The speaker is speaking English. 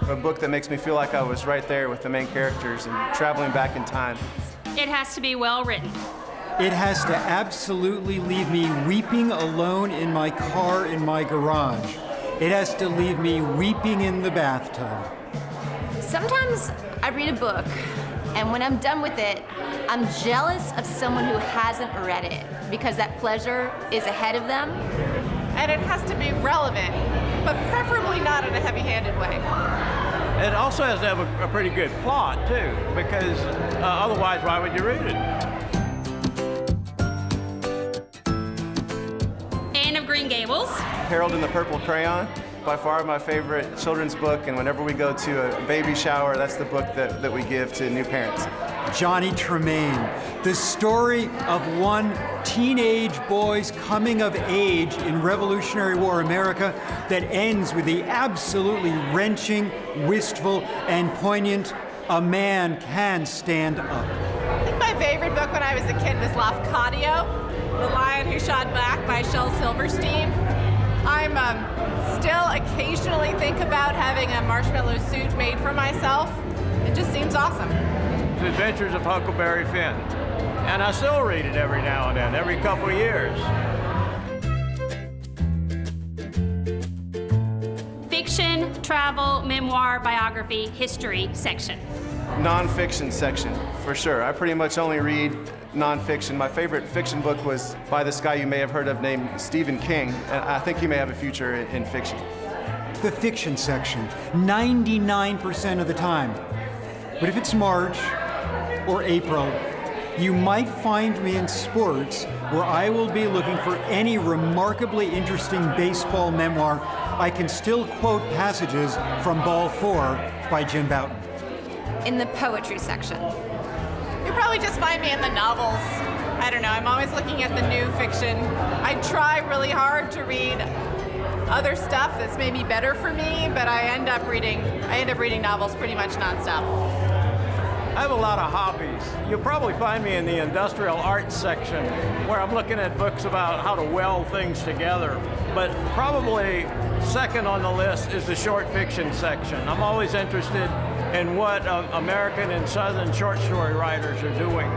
A book that makes me feel like I was right there with the main characters and traveling back in time. It has to be well written. It has to absolutely leave me weeping alone in my car in my garage. It has to leave me weeping in the bathtub. Sometimes I read a book, and when I'm done with it, I'm jealous of someone who hasn't read it, because that pleasure is ahead of them. And it has to be relevant, but preferably not in a heavy-handed way. It also has to have a pretty good plot, too, because otherwise, why would you read it? Anne of Green Gables. Harold and the Purple Crayon, by far my favorite children's book, and whenever we go to a baby shower, that's the book that we give to new parents. Johnny Tremaine, the story of one teenage boy's coming of age in Revolutionary War America that ends with the absolutely wrenching, wistful, and poignant "A Man Can Stand Up." I think my favorite book when I was a kid was Lafcadio, The Lion Who Shot Back by Shel Silverstein. I'm still occasionally think about having a marshmallow suit made for myself. It just seems awesome. The Adventures of Huckleberry Finn. And I still read it every now and then, every couple of years. Fiction, travel, memoir, biography, history section. Nonfiction section, for sure. I pretty much only read nonfiction. My favorite fiction book was by this guy you may have heard of named Stephen King, and I think he may have a future in fiction. The fiction section, 99% of the time. But if it's March or April, you might find me in sports, where I will be looking for any remarkably interesting baseball memoir. I can still quote passages from Ball 4 by Jim Bouton. In the poetry section. You'll probably just find me in the novels. I don't know, I'm always looking at the new fiction. I try really hard to read other stuff that's maybe better for me, but I end up reading novels pretty much nonstop. I have a lot of hobbies. You'll probably find me in the industrial arts section, where I'm looking at books about how to weld things together. But probably second on the list is the short fiction section. I'm always interested in what American and Southern short story writers are doing.